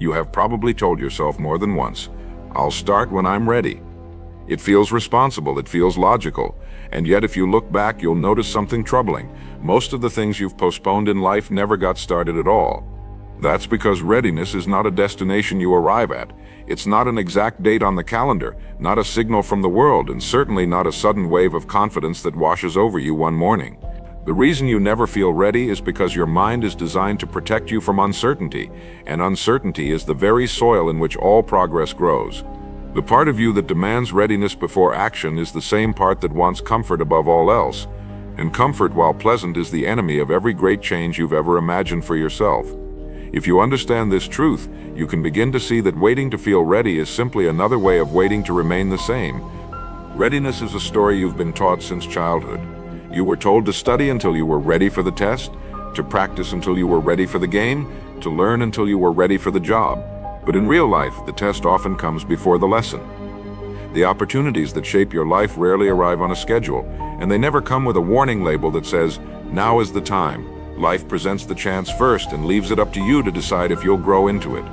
You have probably told yourself more than once, "I'll start when I'm ready." It feels responsible, it feels logical, and yet if you look back, you'll notice something troubling. Most of the things you've postponed in life never got started at all. That's because readiness is not a destination you arrive at. It's not an exact date on the calendar, not a signal from the world, and certainly not a sudden wave of confidence that washes over you one morning. The reason you never feel ready is because your mind is designed to protect you from uncertainty, and uncertainty is the very soil in which all progress grows. The part of you that demands readiness before action is the same part that wants comfort above all else. And comfort, while pleasant, is the enemy of every great change you've ever imagined for yourself. If you understand this truth, you can begin to see that waiting to feel ready is simply another way of waiting to remain the same. Readiness is a story you've been taught since childhood. You were told to study until you were ready for the test, to practice until you were ready for the game, to learn until you were ready for the job. But in real life, the test often comes before the lesson. The opportunities that shape your life rarely arrive on a schedule, and they never come with a warning label that says, "Now is the time." Life presents the chance first and leaves it up to you to decide if you'll grow into it.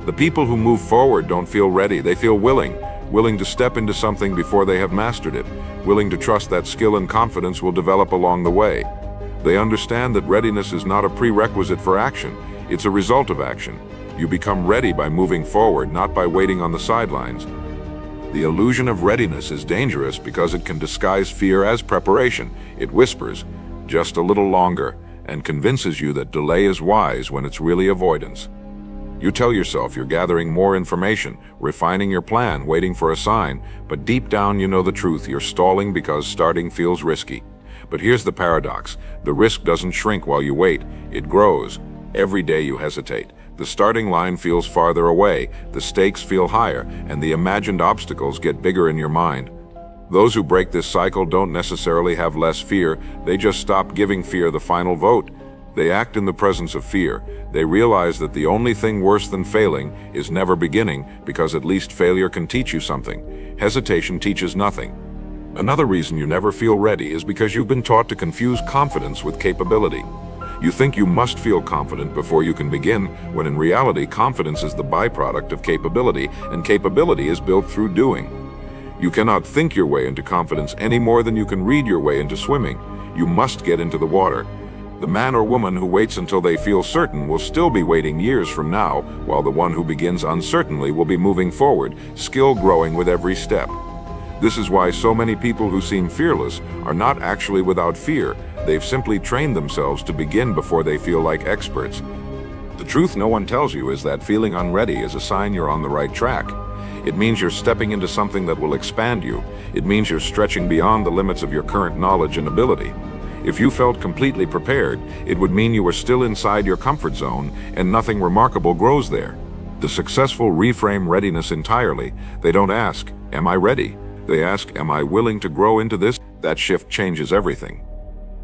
The people who move forward don't feel ready, they feel willing to step into something before they have mastered it, willing to trust that skill and confidence will develop along the way. They understand that readiness is not a prerequisite for action, it's a result of action. You become ready by moving forward, not by waiting on the sidelines. The illusion of readiness is dangerous because it can disguise fear as preparation. It whispers, "Just a little longer," and convinces you that delay is wise when it's really avoidance. You tell yourself you're gathering more information, refining your plan, waiting for a sign, but deep down you know the truth. You're stalling because starting feels risky. But here's the paradox. The risk doesn't shrink while you wait. It grows. Every day you hesitate. The starting line feels farther away, the stakes feel higher, and the imagined obstacles get bigger in your mind. Those who break this cycle don't necessarily have less fear, they just stop giving fear the final vote. They act in the presence of fear. They realize that the only thing worse than failing is never beginning, because at least failure can teach you something. Hesitation teaches nothing. Another reason you never feel ready is because you've been taught to confuse confidence with capability. You think you must feel confident before you can begin, when in reality confidence is the byproduct of capability, and capability is built through doing. You cannot think your way into confidence any more than you can read your way into swimming. You must get into the water. The man or woman who waits until they feel certain will still be waiting years from now, while the one who begins uncertainly will be moving forward, skill growing with every step. This is why so many people who seem fearless are not actually without fear. They've simply trained themselves to begin before they feel like experts. The truth no one tells you is that feeling unready is a sign you're on the right track. It means you're stepping into something that will expand you. It means you're stretching beyond the limits of your current knowledge and ability. If you felt completely prepared, it would mean you were still inside your comfort zone and nothing remarkable grows there. The successful reframe readiness entirely. They don't ask, "Am I ready?" They ask, "Am I willing to grow into this?" That shift changes everything.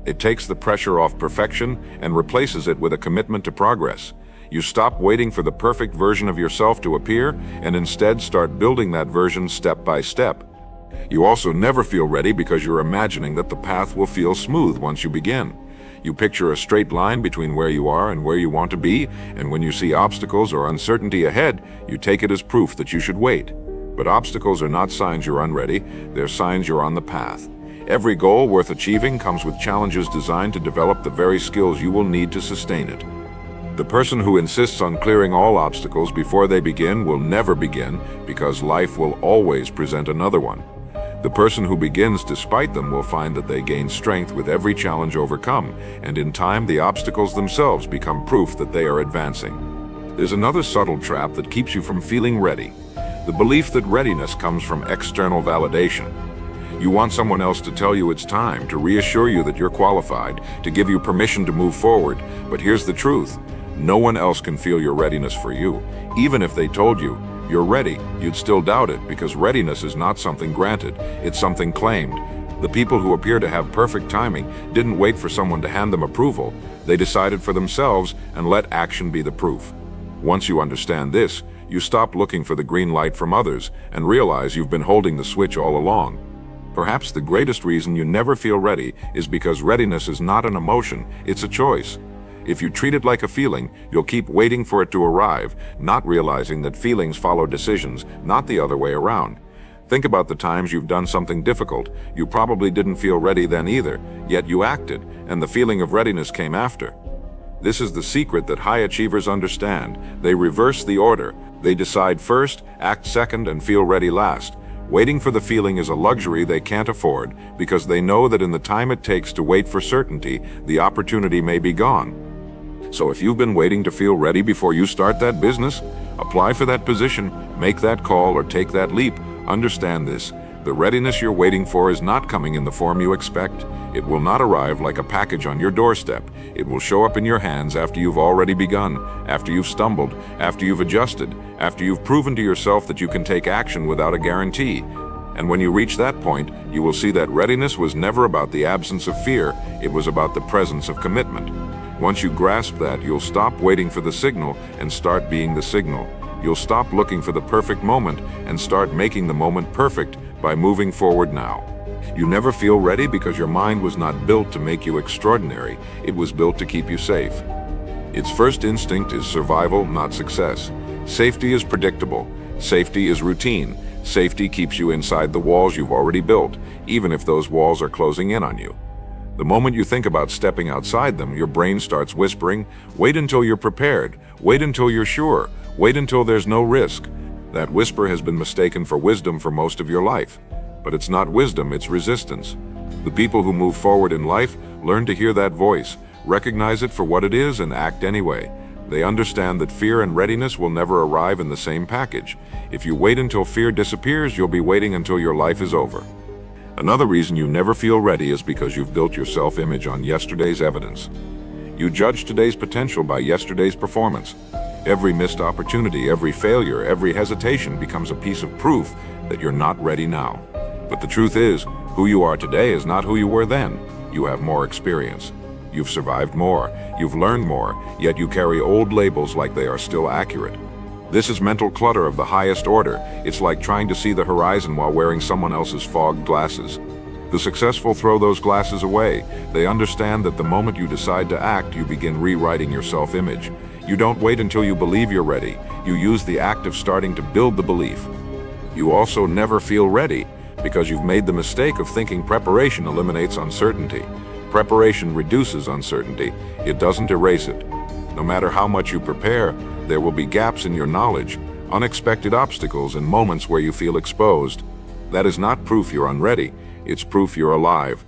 It takes the pressure off perfection and replaces it with a commitment to progress. You stop waiting for the perfect version of yourself to appear and instead start building that version step by step. You also never feel ready because you're imagining that the path will feel smooth once you begin. You picture a straight line between where you are and where you want to be, and when you see obstacles or uncertainty ahead, you take it as proof that you should wait. But obstacles are not signs you're unready, they're signs you're on the path. Every goal worth achieving comes with challenges designed to develop the very skills you will need to sustain it. The person who insists on clearing all obstacles before they begin will never begin, because life will always present another one. The person who begins despite them will find that they gain strength with every challenge overcome, and in time the obstacles themselves become proof that they are advancing. There's another subtle trap that keeps you from feeling ready. The belief that readiness comes from external validation. You want someone else to tell you it's time, to reassure you that you're qualified, to give you permission to move forward. But here's the truth. No one else can feel your readiness for you. Even if they told you you're ready, you'd still doubt it, because readiness is not something granted, it's something claimed. The people who appear to have perfect timing didn't wait for someone to hand them approval. They decided for themselves and let action be the proof. Once you understand this, you stop looking for the green light from others and realize you've been holding the switch all along. Perhaps the greatest reason you never feel ready is because readiness is not an emotion, it's a choice. If you treat it like a feeling, you'll keep waiting for it to arrive, not realizing that feelings follow decisions, not the other way around. Think about the times you've done something difficult. You probably didn't feel ready then either, yet you acted, and the feeling of readiness came after. This is the secret that high achievers understand. They reverse the order. They decide first, act second, and feel ready last. Waiting for the feeling is a luxury they can't afford because they know that in the time it takes to wait for certainty, the opportunity may be gone. So if you've been waiting to feel ready before you start that business, apply for that position, make that call, or take that leap, understand this. The readiness you're waiting for is not coming in the form you expect. It will not arrive like a package on your doorstep. It will show up in your hands after you've already begun, after you've stumbled, after you've adjusted, after you've proven to yourself that you can take action without a guarantee. And when you reach that point, you will see that readiness was never about the absence of fear, it was about the presence of commitment. Once you grasp that, you'll stop waiting for the signal and start being the signal. You'll stop looking for the perfect moment and start making the moment perfect by moving forward now. You never feel ready because your mind was not built to make you extraordinary. It was built to keep you safe. Its first instinct is survival, not success. Safety is predictable. Safety is routine. Safety keeps you inside the walls you've already built, even if those walls are closing in on you. The moment you think about stepping outside them, your brain starts whispering, wait until you're prepared, wait until you're sure, wait until there's no risk. That whisper has been mistaken for wisdom for most of your life. But it's not wisdom, it's resistance. The people who move forward in life learn to hear that voice, recognize it for what it is, and act anyway. They understand that fear and readiness will never arrive in the same package. If you wait until fear disappears, you'll be waiting until your life is over. Another reason you never feel ready is because you've built your self-image on yesterday's evidence. You judge today's potential by yesterday's performance. Every missed opportunity, every failure, every hesitation becomes a piece of proof that you're not ready now. But the truth is, who you are today is not who you were then. You have more experience. You've survived more. You've learned more, yet you carry old labels like they are still accurate. This is mental clutter of the highest order. It's like trying to see the horizon while wearing someone else's fogged glasses. The successful throw those glasses away. They understand that the moment you decide to act, you begin rewriting your self-image. You don't wait until you believe you're ready. You use the act of starting to build the belief. You also never feel ready because you've made the mistake of thinking preparation eliminates uncertainty. Preparation reduces uncertainty. It doesn't erase it. No matter how much you prepare, there will be gaps in your knowledge, unexpected obstacles, and moments where you feel exposed. That is not proof you're unready, it's proof you're alive.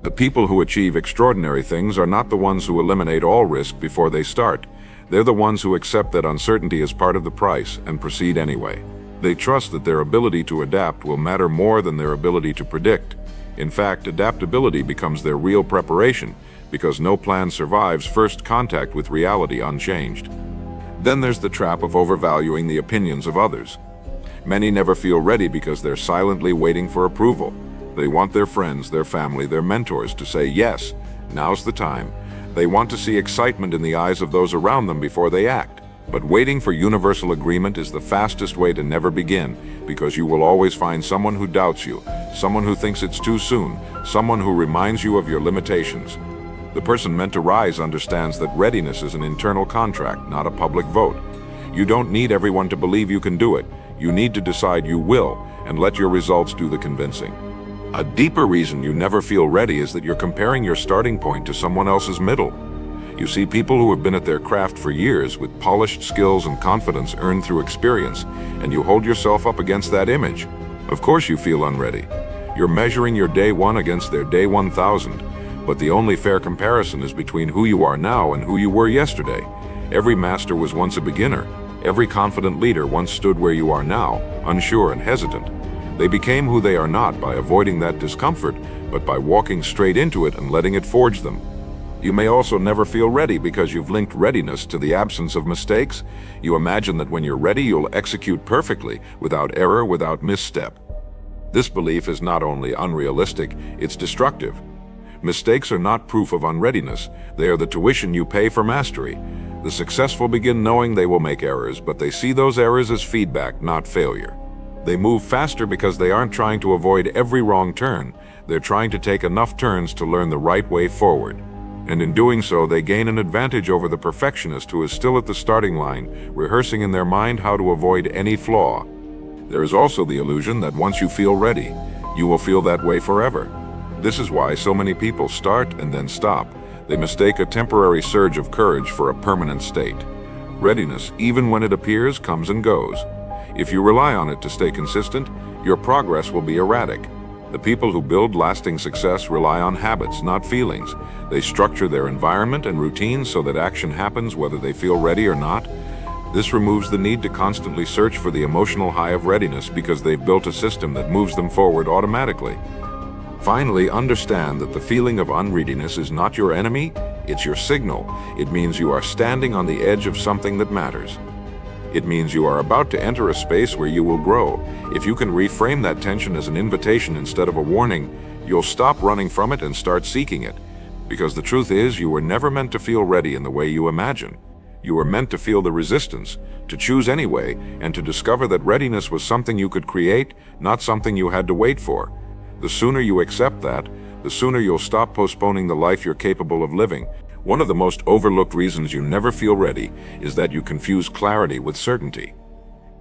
The people who achieve extraordinary things are not the ones who eliminate all risk before they start. They're the ones who accept that uncertainty is part of the price and proceed anyway. They trust that their ability to adapt will matter more than their ability to predict. In fact, adaptability becomes their real preparation because no plan survives first contact with reality unchanged. Then there's the trap of overvaluing the opinions of others. Many never feel ready because they're silently waiting for approval. They want their friends, their family, their mentors to say, yes, now's the time. They want to see excitement in the eyes of those around them before they act. But waiting for universal agreement is the fastest way to never begin, because you will always find someone who doubts you, someone who thinks it's too soon, someone who reminds you of your limitations. The person meant to rise understands that readiness is an internal contract, not a public vote. You don't need everyone to believe you can do it. You need to decide you will, and let your results do the convincing. A deeper reason you never feel ready is that you're comparing your starting point to someone else's middle. You see people who have been at their craft for years with polished skills and confidence earned through experience, and you hold yourself up against that image. Of course you feel unready. You're measuring your day one against their day 1,000. But the only fair comparison is between who you are now and who you were yesterday. Every master was once a beginner. Every confident leader once stood where you are now, unsure and hesitant. They became who they are not by avoiding that discomfort, but by walking straight into it and letting it forge them. You may also never feel ready because you've linked readiness to the absence of mistakes. You imagine that when you're ready, you'll execute perfectly, without error, without misstep. This belief is not only unrealistic, it's destructive. Mistakes are not proof of unreadiness. They are the tuition you pay for mastery. The successful begin knowing they will make errors, but they see those errors as feedback, not failure. They move faster because they aren't trying to avoid every wrong turn. They're trying to take enough turns to learn the right way forward. And in doing so, they gain an advantage over the perfectionist who is still at the starting line, rehearsing in their mind how to avoid any flaw. There is also the illusion that once you feel ready, you will feel that way forever. This is why so many people start and then stop. They mistake a temporary surge of courage for a permanent state. Readiness, even when it appears, comes and goes. If you rely on it to stay consistent, your progress will be erratic. The people who build lasting success rely on habits, not feelings. They structure their environment and routines so that action happens whether they feel ready or not. This removes the need to constantly search for the emotional high of readiness because they've built a system that moves them forward automatically. Finally, understand that the feeling of unreadiness is not your enemy, it's your signal. It means you are standing on the edge of something that matters. It means you are about to enter a space where you will grow. If you can reframe that tension as an invitation instead of a warning, you'll stop running from it and start seeking it. Because the truth is, you were never meant to feel ready in the way you imagine. You were meant to feel the resistance, to choose anyway, and to discover that readiness was something you could create, not something you had to wait for. The sooner you accept that, the sooner you'll stop postponing the life you're capable of living. One of the most overlooked reasons you never feel ready is that you confuse clarity with certainty.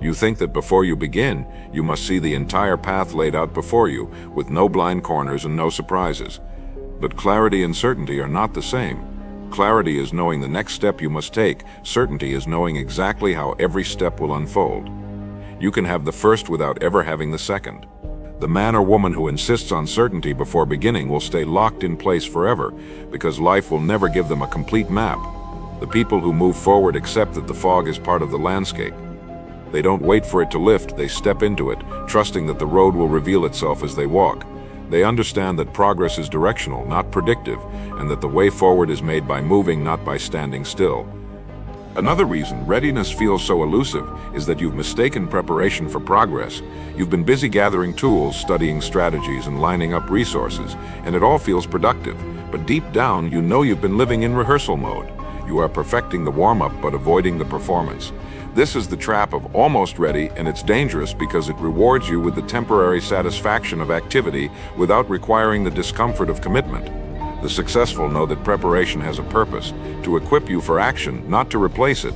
You think that before you begin, you must see the entire path laid out before you, with no blind corners and no surprises. But clarity and certainty are not the same. Clarity is knowing the next step you must take. Certainty is knowing exactly how every step will unfold. You can have the first without ever having the second. The man or woman who insists on certainty before beginning will stay locked in place forever, because life will never give them a complete map. The people who move forward accept that the fog is part of the landscape. They don't wait for it to lift, they step into it, trusting that the road will reveal itself as they walk. They understand that progress is directional, not predictive, and that the way forward is made by moving, not by standing still. Another reason readiness feels so elusive is that you've mistaken preparation for progress. You've been busy gathering tools, studying strategies, and lining up resources, and it all feels productive. But deep down, you know you've been living in rehearsal mode. You are perfecting the warm-up but avoiding the performance. This is the trap of almost ready, and it's dangerous because it rewards you with the temporary satisfaction of activity without requiring the discomfort of commitment. The successful know that preparation has a purpose, to equip you for action, not to replace it.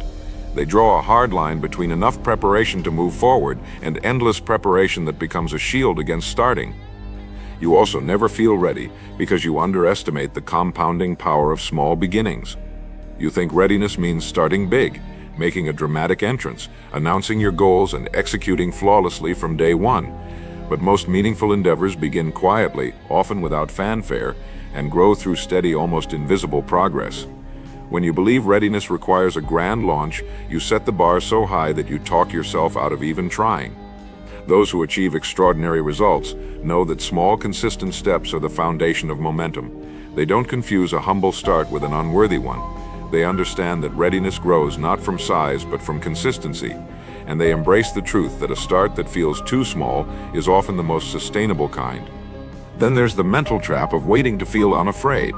They draw a hard line between enough preparation to move forward and endless preparation that becomes a shield against starting. You also never feel ready because you underestimate the compounding power of small beginnings. You think readiness means starting big, making a dramatic entrance, announcing your goals, and executing flawlessly from day one. But most meaningful endeavors begin quietly, often without fanfare, and grow through steady, almost invisible progress. When you believe readiness requires a grand launch, you set the bar so high that you talk yourself out of even trying. Those who achieve extraordinary results know that small, consistent steps are the foundation of momentum. They don't confuse a humble start with an unworthy one. They understand that readiness grows not from size but from consistency, and they embrace the truth that a start that feels too small is often the most sustainable kind. Then there's the mental trap of waiting to feel unafraid.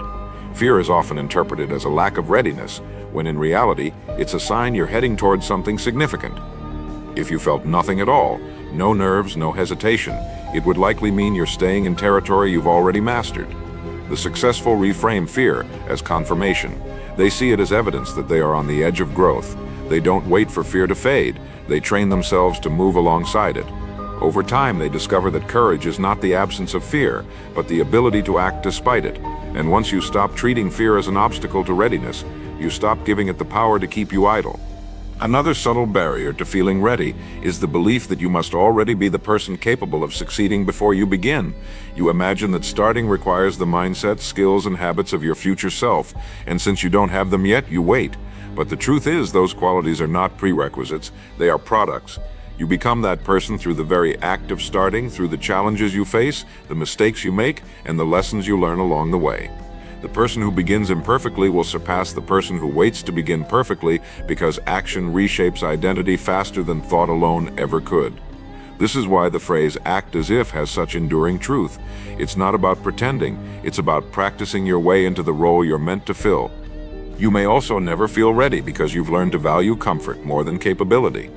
Fear is often interpreted as a lack of readiness, when in reality, it's a sign you're heading towards something significant. If you felt nothing at all, no nerves, no hesitation, it would likely mean you're staying in territory you've already mastered. The successful reframe fear as confirmation. They see it as evidence that they are on the edge of growth. They don't wait for fear to fade. They train themselves to move alongside it. Over time, they discover that courage is not the absence of fear, but the ability to act despite it. And once you stop treating fear as an obstacle to readiness, you stop giving it the power to keep you idle. Another subtle barrier to feeling ready is the belief that you must already be the person capable of succeeding before you begin. You imagine that starting requires the mindset, skills, and habits of your future self, and since you don't have them yet, you wait. But the truth is, those qualities are not prerequisites, they are products. You become that person through the very act of starting, through the challenges you face, the mistakes you make, and the lessons you learn along the way. The person who begins imperfectly will surpass the person who waits to begin perfectly, because action reshapes identity faster than thought alone ever could. This is why the phrase "act as if" has such enduring truth. It's not about pretending, it's about practicing your way into the role you're meant to fill. You may also never feel ready because you've learned to value comfort more than capability.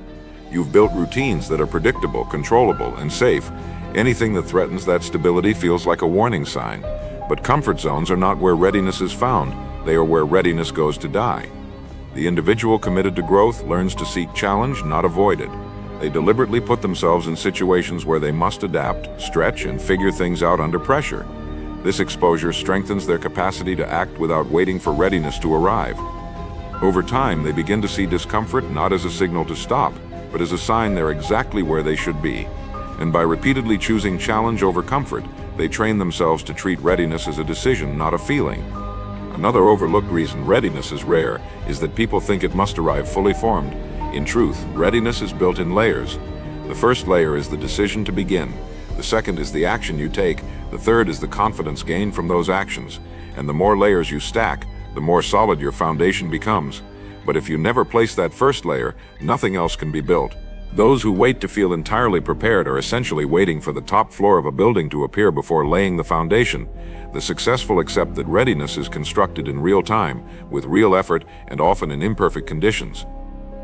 You've built routines that are predictable, controllable, and safe. Anything that threatens that stability feels like a warning sign. But comfort zones are not where readiness is found. They are where readiness goes to die. The individual committed to growth learns to seek challenge, not avoid it. They deliberately put themselves in situations where they must adapt, stretch, and figure things out under pressure. This exposure strengthens their capacity to act without waiting for readiness to arrive. Over time, they begin to see discomfort not as a signal to stop, but as a sign they're exactly where they should be. And by repeatedly choosing challenge over comfort, they train themselves to treat readiness as a decision, not a feeling. Another overlooked reason readiness is rare is that people think it must arrive fully formed. In truth, readiness is built in layers. The first layer is the decision to begin. The second is the action you take. The third is the confidence gained from those actions. And the more layers you stack, the more solid your foundation becomes. But if you never place that first layer, nothing else can be built. Those who wait to feel entirely prepared are essentially waiting for the top floor of a building to appear before laying the foundation. The successful accept that readiness is constructed in real time, with real effort, and often in imperfect conditions.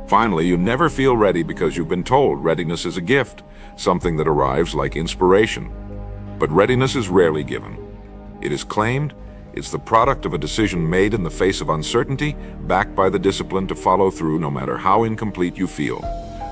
Finally, you never feel ready because you've been told readiness is a gift, something that arrives like inspiration. But readiness is rarely given. It is claimed. It's the product of a decision made in the face of uncertainty, backed by the discipline to follow through no matter how incomplete you feel.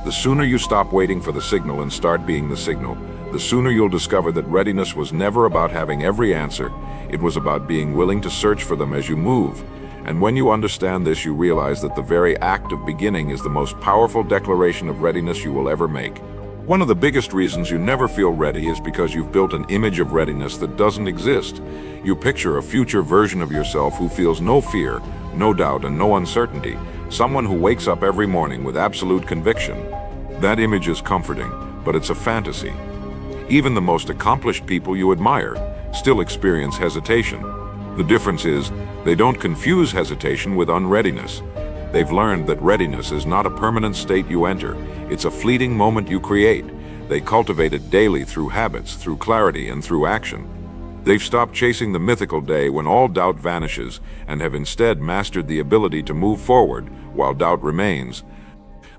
The sooner you stop waiting for the signal and start being the signal, the sooner you'll discover that readiness was never about having every answer. It was about being willing to search for them as you move. And when you understand this, you realize that the very act of beginning is the most powerful declaration of readiness you will ever make. One of the biggest reasons you never feel ready is because you've built an image of readiness that doesn't exist. You picture a future version of yourself who feels no fear, no doubt, and no uncertainty. Someone who wakes up every morning with absolute conviction. That image is comforting, but it's a fantasy. Even the most accomplished people you admire still experience hesitation. The difference is, they don't confuse hesitation with unreadiness. They've learned that readiness is not a permanent state you enter. It's a fleeting moment you create. They cultivate it daily through habits, through clarity, and through action. They've stopped chasing the mythical day when all doubt vanishes and have instead mastered the ability to move forward while doubt remains.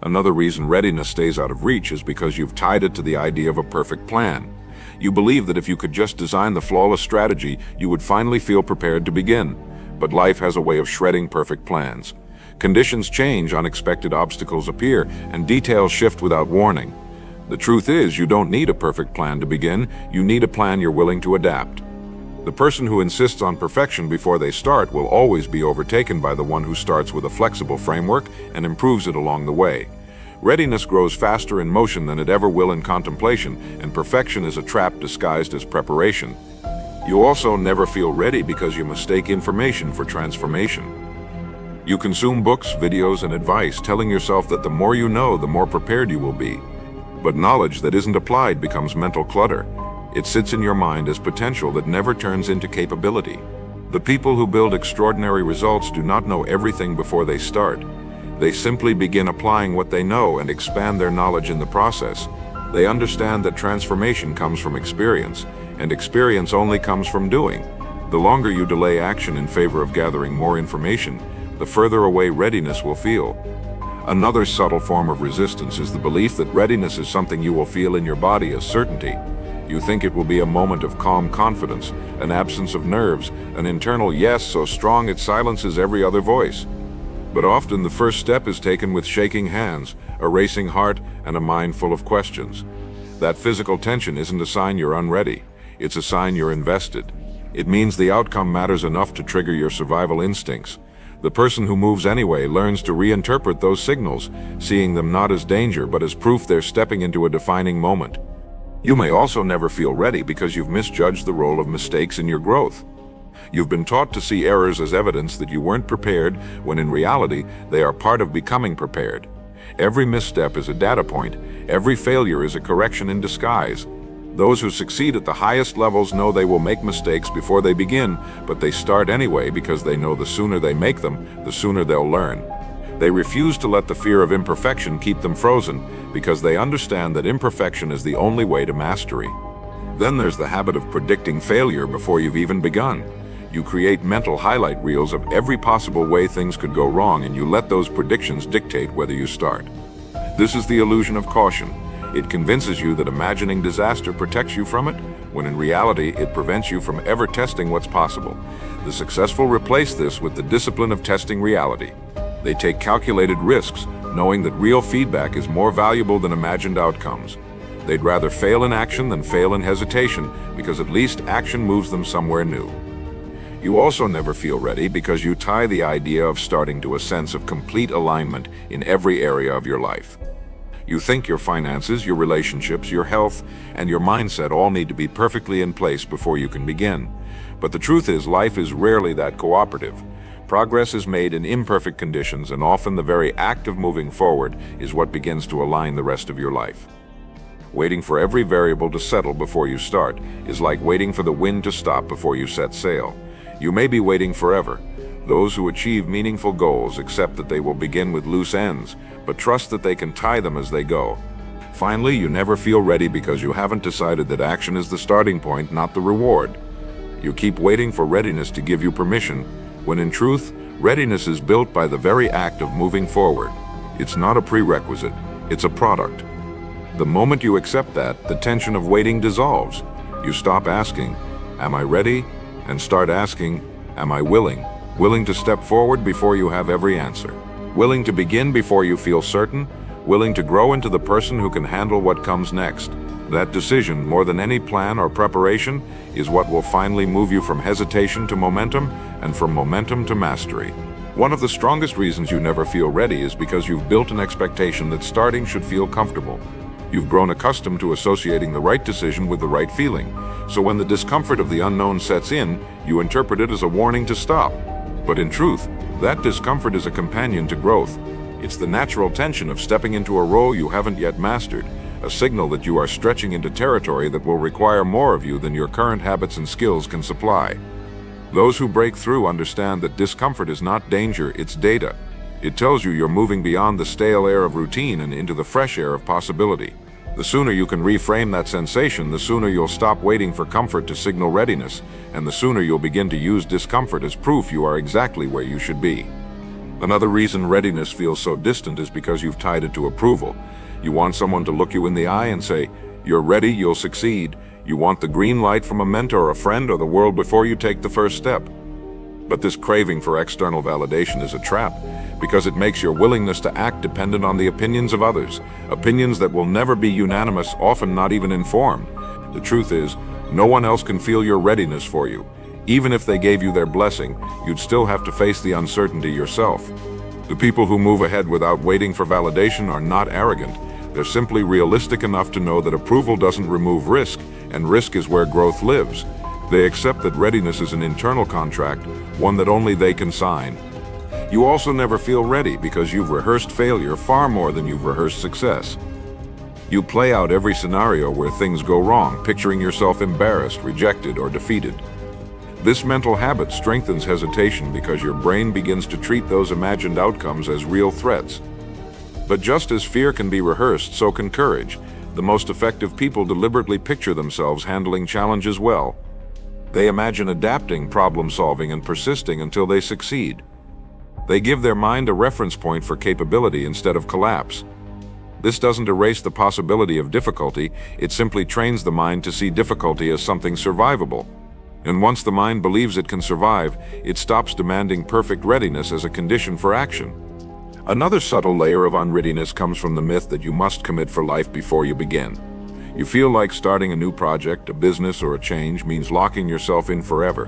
Another reason readiness stays out of reach is because you've tied it to the idea of a perfect plan. You believe that if you could just design the flawless strategy, you would finally feel prepared to begin. But life has a way of shredding perfect plans. Conditions change, unexpected obstacles appear, and details shift without warning. The truth is, you don't need a perfect plan to begin. You need a plan you're willing to adapt. The person who insists on perfection before they start will always be overtaken by the one who starts with a flexible framework and improves it along the way. Readiness grows faster in motion than it ever will in contemplation, and perfection is a trap disguised as preparation. You also never feel ready because you mistake information for transformation. You consume books, videos, and advice, telling yourself that the more you know, the more prepared you will be. But knowledge that isn't applied becomes mental clutter. It sits in your mind as potential that never turns into capability. The people who build extraordinary results do not know everything before they start. They simply begin applying what they know and expand their knowledge in the process. They understand that transformation comes from experience, and experience only comes from doing. The longer you delay action in favor of gathering more information, the further away readiness will feel. Another subtle form of resistance is the belief that readiness is something you will feel in your body as certainty. You think it will be a moment of calm confidence, an absence of nerves, an internal yes so strong it silences every other voice. But often the first step is taken with shaking hands, a racing heart, and a mind full of questions. That physical tension isn't a sign you're unready. It's a sign you're invested. It means the outcome matters enough to trigger your survival instincts. The person who moves anyway learns to reinterpret those signals, seeing them not as danger but as proof they're stepping into a defining moment. You may also never feel ready because you've misjudged the role of mistakes in your growth. You've been taught to see errors as evidence that you weren't prepared, when in reality, they are part of becoming prepared. Every misstep is a data point. Every failure is a correction in disguise. Those who succeed at the highest levels know they will make mistakes before they begin, but they start anyway because they know the sooner they make them, the sooner they'll learn. They refuse to let the fear of imperfection keep them frozen because they understand that imperfection is the only way to mastery. Then there's the habit of predicting failure before you've even begun. You create mental highlight reels of every possible way things could go wrong, and you let those predictions dictate whether you start. This is the illusion of caution. It convinces you that imagining disaster protects you from it, when in reality it prevents you from ever testing what's possible. The successful replace this with the discipline of testing reality. They take calculated risks, knowing that real feedback is more valuable than imagined outcomes. They'd rather fail in action than fail in hesitation, because at least action moves them somewhere new. You also never feel ready because you tie the idea of starting to a sense of complete alignment in every area of your life. You think your finances, your relationships, your health, and your mindset all need to be perfectly in place before you can begin. But the truth is, life is rarely that cooperative. Progress is made in imperfect conditions, and often the very act of moving forward is what begins to align the rest of your life. Waiting for every variable to settle before you start is like waiting for the wind to stop before you set sail. You may be waiting forever. Those who achieve meaningful goals accept that they will begin with loose ends, but trust that they can tie them as they go. Finally, you never feel ready because you haven't decided that action is the starting point, not the reward. You keep waiting for readiness to give you permission, when in truth, readiness is built by the very act of moving forward. It's not a prerequisite, it's a product. The moment you accept that, the tension of waiting dissolves. You stop asking, "Am I ready?" and start asking, "Am I willing?" Willing to step forward before you have every answer. Willing to begin before you feel certain. Willing to grow into the person who can handle what comes next. That decision, more than any plan or preparation, is what will finally move you from hesitation to momentum, and from momentum to mastery. One of the strongest reasons you never feel ready is because you've built an expectation that starting should feel comfortable. You've grown accustomed to associating the right decision with the right feeling, so when the discomfort of the unknown sets in, you interpret it as a warning to stop. But in truth, that discomfort is a companion to growth. It's the natural tension of stepping into a role you haven't yet mastered, a signal that you are stretching into territory that will require more of you than your current habits and skills can supply. Those who break through understand that discomfort is not danger, it's data. It tells you you're moving beyond the stale air of routine and into the fresh air of possibility. The sooner you can reframe that sensation, the sooner you'll stop waiting for comfort to signal readiness, and the sooner you'll begin to use discomfort as proof you are exactly where you should be. Another reason readiness feels so distant is because you've tied it to approval. You want someone to look you in the eye and say, "You're ready, you'll succeed." You want the green light from a mentor, a friend, or the world before you take the first step. But this craving for external validation is a trap, because it makes your willingness to act dependent on the opinions of others, opinions that will never be unanimous, often not even informed. The truth is, no one else can feel your readiness for you. Even if they gave you their blessing, you'd still have to face the uncertainty yourself. The people who move ahead without waiting for validation are not arrogant. They're simply realistic enough to know that approval doesn't remove risk, and risk is where growth lives. They accept that readiness is an internal contract, one that only they can sign. You also never feel ready because you've rehearsed failure far more than you've rehearsed success. You play out every scenario where things go wrong, picturing yourself embarrassed, rejected, or defeated. This mental habit strengthens hesitation because your brain begins to treat those imagined outcomes as real threats. But just as fear can be rehearsed, so can courage. The most effective people deliberately picture themselves handling challenges well. They imagine adapting, problem-solving, and persisting until they succeed. They give their mind a reference point for capability instead of collapse. This doesn't erase the possibility of difficulty, it simply trains the mind to see difficulty as something survivable. And once the mind believes it can survive, it stops demanding perfect readiness as a condition for action. Another subtle layer of unreadiness comes from the myth that you must commit for life before you begin. You feel like starting a new project, a business, or a change means locking yourself in forever.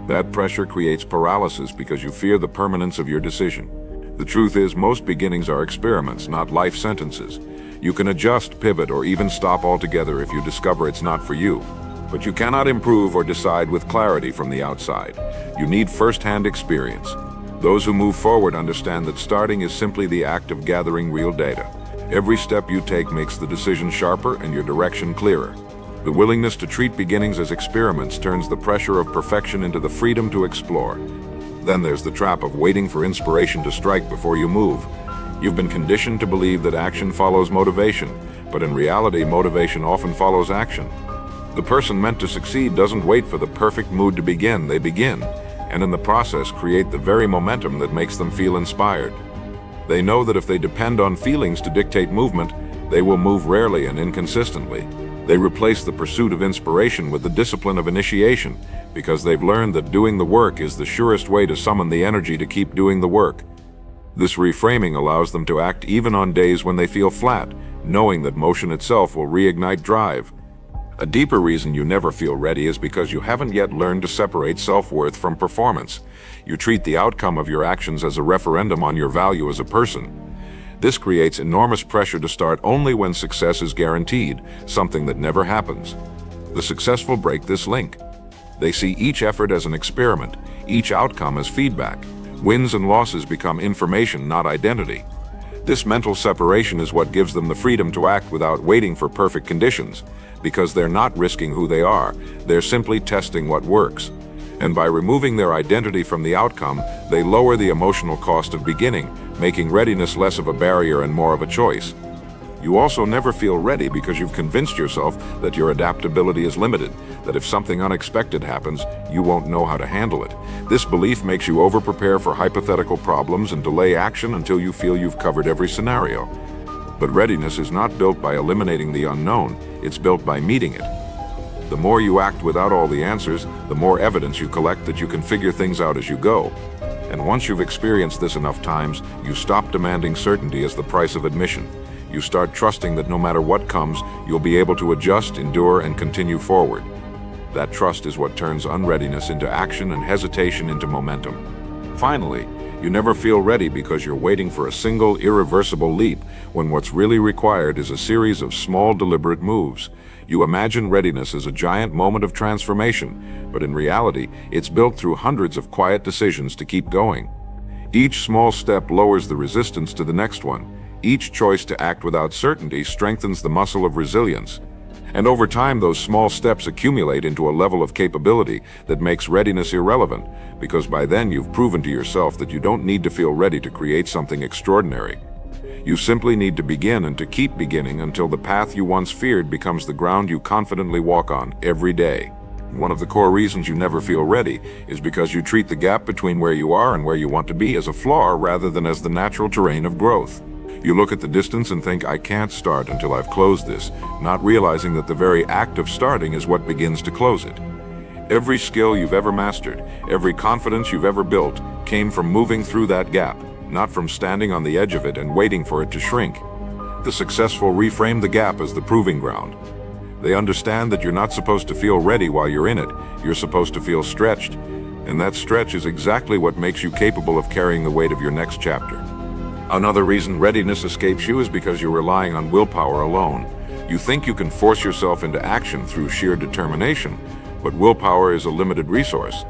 That pressure creates paralysis because you fear the permanence of your decision. The truth is, most beginnings are experiments, not life sentences. You can adjust, pivot, or even stop altogether if you discover it's not for you. But you cannot improve or decide with clarity from the outside. You need first-hand experience. Those who move forward understand that starting is simply the act of gathering real data. Every step you take makes the decision sharper and your direction clearer. The willingness to treat beginnings as experiments turns the pressure of perfection into the freedom to explore. Then there's the trap of waiting for inspiration to strike before you move. You've been conditioned to believe that action follows motivation, but in reality, motivation often follows action. The person meant to succeed doesn't wait for the perfect mood to begin, they begin, and in the process create the very momentum that makes them feel inspired. They know that if they depend on feelings to dictate movement, They will move rarely and inconsistently. They replace the pursuit of inspiration with the discipline of initiation, because they've learned that doing the work is the surest way to summon the energy to keep doing the work. This reframing allows them to act even on days when they feel flat, knowing that motion itself will reignite drive. A deeper reason you never feel ready is because you haven't yet learned to separate self-worth from performance. You treat the outcome of your actions as a referendum on your value as a person. This creates enormous pressure to start only when success is guaranteed, something that never happens. The successful break this link. They see each effort as an experiment, each outcome as feedback. Wins and losses become information, not identity. This mental separation is what gives them the freedom to act without waiting for perfect conditions, because they're not risking who they are, they're simply testing what works. And by removing their identity from the outcome, they lower the emotional cost of beginning, making readiness less of a barrier and more of a choice. You also never feel ready because you've convinced yourself that your adaptability is limited, that if something unexpected happens, you won't know how to handle it. This belief makes you over-prepare for hypothetical problems and delay action until you feel you've covered every scenario. But readiness is not built by eliminating the unknown, it's built by meeting it. The more you act without all the answers, the more evidence you collect that you can figure things out as you go. And once you've experienced this enough times, you stop demanding certainty as the price of admission. You start trusting that no matter what comes, you'll be able to adjust, endure, and continue forward. That trust is what turns unreadiness into action and hesitation into momentum. Finally, you never feel ready because you're waiting for a single, irreversible leap, when what's really required is a series of small, deliberate moves. You imagine readiness as a giant moment of transformation, but in reality, it's built through hundreds of quiet decisions to keep going. Each small step lowers the resistance to the next one. Each choice to act without certainty strengthens the muscle of resilience. And over time, those small steps accumulate into a level of capability that makes readiness irrelevant, because by then you've proven to yourself that you don't need to feel ready to create something extraordinary. You simply need to begin and to keep beginning until the path you once feared becomes the ground you confidently walk on every day. One of the core reasons you never feel ready is because you treat the gap between where you are and where you want to be as a flaw rather than as the natural terrain of growth. You look at the distance and think, I can't start until I've closed this, not realizing that the very act of starting is what begins to close it. Every skill you've ever mastered, every confidence you've ever built, came from moving through that gap, not from standing on the edge of it and waiting for it to shrink. The successful reframe the gap as the proving ground. They understand that you're not supposed to feel ready while you're in it, you're supposed to feel stretched. And that stretch is exactly what makes you capable of carrying the weight of your next chapter. Another reason readiness escapes you is because you're relying on willpower alone. You think you can force yourself into action through sheer determination, but willpower is a limited resource.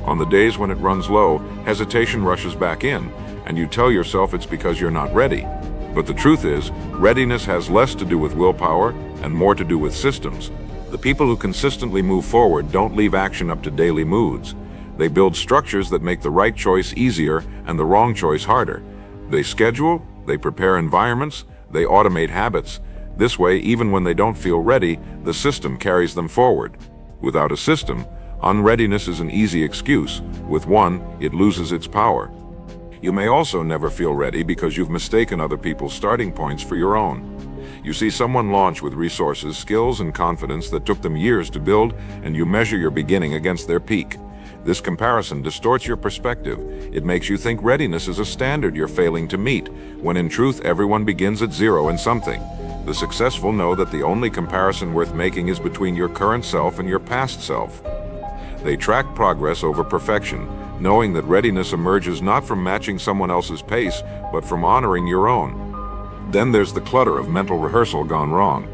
On the days when it runs low, hesitation rushes back in, and you tell yourself it's because you're not ready. But the truth is, readiness has less to do with willpower and more to do with systems. The people who consistently move forward don't leave action up to daily moods. They build structures that make the right choice easier and the wrong choice harder. They schedule, they prepare environments, they automate habits. This way, even when they don't feel ready, the system carries them forward. Without a system, unreadiness is an easy excuse. With one, it loses its power. You may also never feel ready because you've mistaken other people's starting points for your own. You see someone launch with resources, skills, and confidence that took them years to build, and you measure your beginning against their peak. This comparison distorts your perspective. It makes you think readiness is a standard you're failing to meet, when in truth everyone begins at zero in something. The successful know that the only comparison worth making is between your current self and your past self. They track progress over perfection, knowing that readiness emerges not from matching someone else's pace, but from honoring your own. Then there's the clutter of mental rehearsal gone wrong.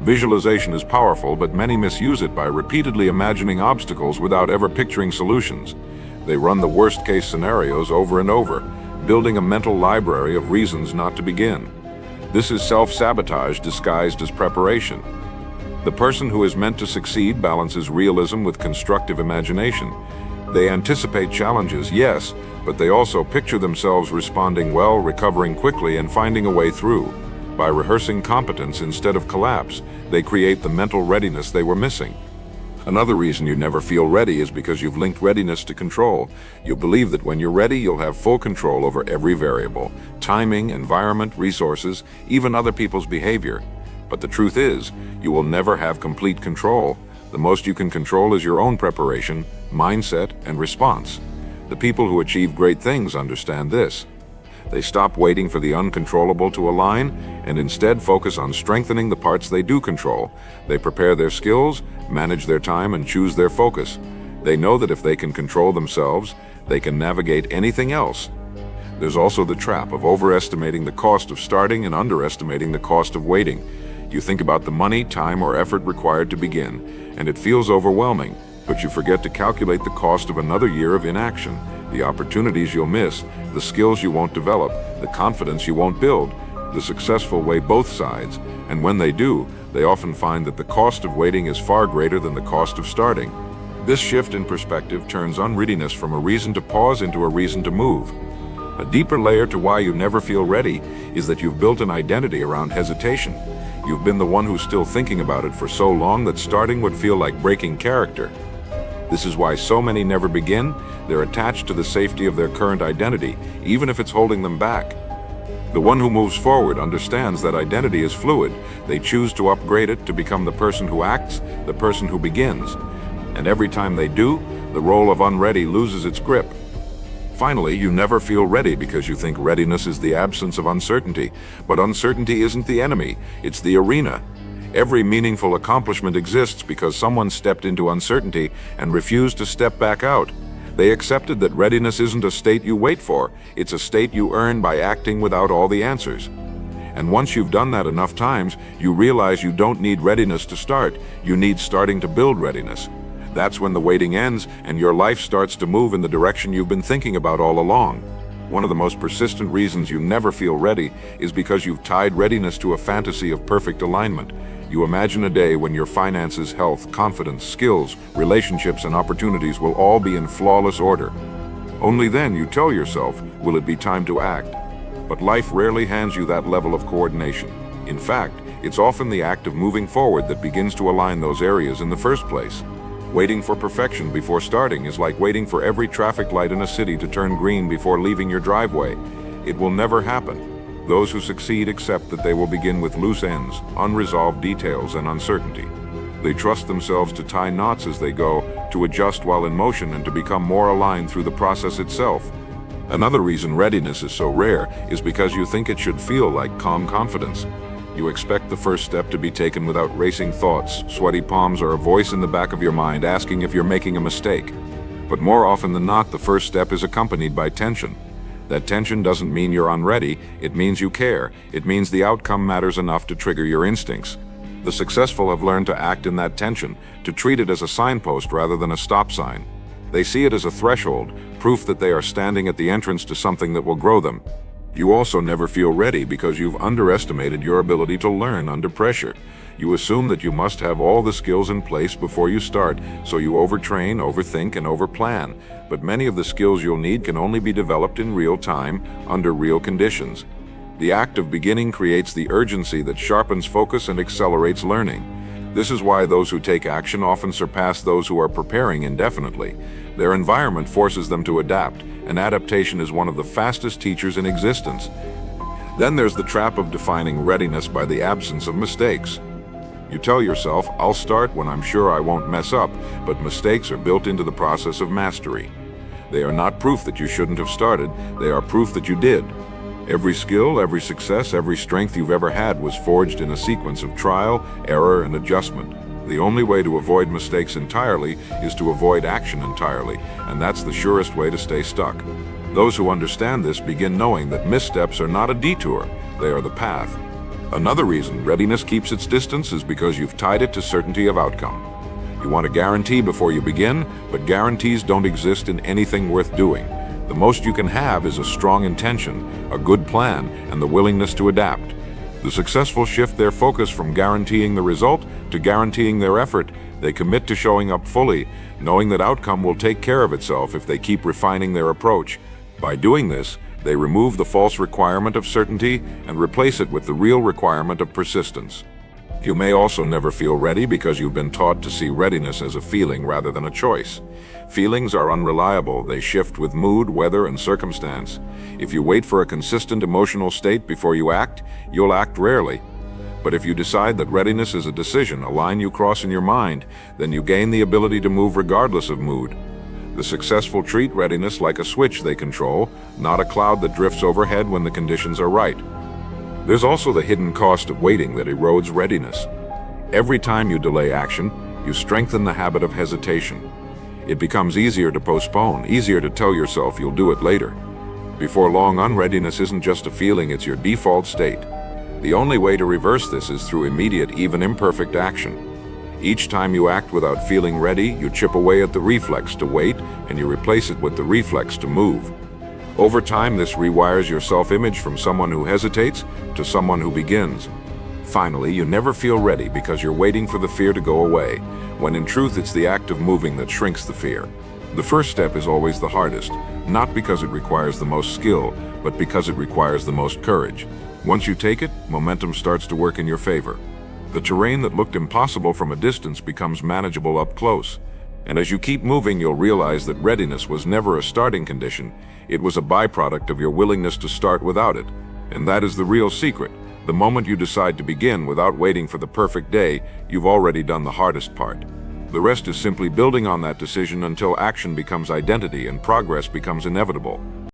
Visualization is powerful, but many misuse it by repeatedly imagining obstacles without ever picturing solutions. They run the worst-case scenarios over and over, building a mental library of reasons not to begin. This is self-sabotage disguised as preparation. The person who is meant to succeed balances realism with constructive imagination. They anticipate challenges, yes, but they also picture themselves responding well, recovering quickly, and finding a way through. By rehearsing competence instead of collapse, they create the mental readiness they were missing. Another reason you never feel ready is because you've linked readiness to control. You believe that when you're ready, you'll have full control over every variable: timing, environment, resources, even other people's behavior. But the truth is, you will never have complete control. The most you can control is your own preparation, mindset, and response. The people who achieve great things understand this. They stop waiting for the uncontrollable to align and instead focus on strengthening the parts they do control. They prepare their skills, manage their time, and choose their focus. They know that if they can control themselves, they can navigate anything else. There's also the trap of overestimating the cost of starting and underestimating the cost of waiting. You think about the money, time, or effort required to begin, and it feels overwhelming, but you forget to calculate the cost of another year of inaction, the opportunities you'll miss, the skills you won't develop, the confidence you won't build. The successful weigh both sides, and when they do, they often find that the cost of waiting is far greater than the cost of starting. This shift in perspective turns unreadiness from a reason to pause into a reason to move. A deeper layer to why you never feel ready is that you've built an identity around hesitation. You've been the one who's still thinking about it for so long that starting would feel like breaking character. This is why so many never begin. They're attached to the safety of their current identity, even if it's holding them back. The one who moves forward understands that identity is fluid. They choose to upgrade it to become the person who acts, the person who begins. And every time they do, the role of unready loses its grip. Finally, you never feel ready because you think readiness is the absence of uncertainty. But uncertainty isn't the enemy, it's the arena. Every meaningful accomplishment exists because someone stepped into uncertainty and refused to step back out. They accepted that readiness isn't a state you wait for, it's a state you earn by acting without all the answers. And once you've done that enough times, you realize you don't need readiness to start, you need starting to build readiness. That's when the waiting ends and your life starts to move in the direction you've been thinking about all along. One of the most persistent reasons you never feel ready is because you've tied readiness to a fantasy of perfect alignment. You imagine a day when your finances, health, confidence, skills, relationships, and opportunities will all be in flawless order. Only then you tell yourself, will it be time to act? But life rarely hands you that level of coordination. In fact, it's often the act of moving forward that begins to align those areas in the first place. Waiting for perfection before starting is like waiting for every traffic light in a city to turn green before leaving your driveway. It will never happen. Those who succeed accept that they will begin with loose ends, unresolved details, and uncertainty. They trust themselves to tie knots as they go, to adjust while in motion, and to become more aligned through the process itself. Another reason readiness is so rare is because you think it should feel like calm confidence. You expect the first step to be taken without racing thoughts, sweaty palms, or a voice in the back of your mind asking if you're making a mistake. But more often than not, the first step is accompanied by tension. That tension doesn't mean you're unready, it means you care. It means the outcome matters enough to trigger your instincts. The successful have learned to act in that tension, to treat it as a signpost rather than a stop sign. They see it as a threshold, proof that they are standing at the entrance to something that will grow them. You also never feel ready because you've underestimated your ability to learn under pressure. You assume that you must have all the skills in place before you start, so you overtrain, overthink, and overplan. But many of the skills you'll need can only be developed in real time, under real conditions. The act of beginning creates the urgency that sharpens focus and accelerates learning. This is why those who take action often surpass those who are preparing indefinitely. Their environment forces them to adapt, and adaptation is one of the fastest teachers in existence. Then there's the trap of defining readiness by the absence of mistakes. You tell yourself, I'll start when I'm sure I won't mess up, but mistakes are built into the process of mastery. They are not proof that you shouldn't have started, they are proof that you did. Every skill, every success, every strength you've ever had was forged in a sequence of trial, error, and adjustment. The only way to avoid mistakes entirely is to avoid action entirely, and that's the surest way to stay stuck. Those who understand this begin knowing that missteps are not a detour, they are the path. Another reason readiness keeps its distance is because you've tied it to certainty of outcome. You want a guarantee before you begin, but guarantees don't exist in anything worth doing. The most you can have is a strong intention, a good plan, and the willingness to adapt. The successful shift their focus from guaranteeing the result to guaranteeing their effort. They commit to showing up fully, knowing that outcome will take care of itself if they keep refining their approach. By doing this, they remove the false requirement of certainty and replace it with the real requirement of persistence. You may also never feel ready because you've been taught to see readiness as a feeling rather than a choice. Feelings are unreliable. They shift with mood, weather, and circumstance. If you wait for a consistent emotional state before you act, you'll act rarely. But if you decide that readiness is a decision, a line you cross in your mind, then you gain the ability to move regardless of mood. The successful treat readiness like a switch they control, not a cloud that drifts overhead when the conditions are right. There's also the hidden cost of waiting that erodes readiness. Every time you delay action, you strengthen the habit of hesitation. It becomes easier to postpone, easier to tell yourself you'll do it later. Before long, unreadiness isn't just a feeling, it's your default state. The only way to reverse this is through immediate, even imperfect action. Each time you act without feeling ready, you chip away at the reflex to wait, and you replace it with the reflex to move. Over time, this rewires your self-image from someone who hesitates to someone who begins. Finally, you never feel ready because you're waiting for the fear to go away, when in truth it's the act of moving that shrinks the fear. The first step is always the hardest, not because it requires the most skill, but because it requires the most courage. Once you take it, momentum starts to work in your favor. The terrain that looked impossible from a distance becomes manageable up close. And as you keep moving, you'll realize that readiness was never a starting condition. It was a byproduct of your willingness to start without it. And that is the real secret. The moment you decide to begin without waiting for the perfect day, you've already done the hardest part. The rest is simply building on that decision until action becomes identity and progress becomes inevitable.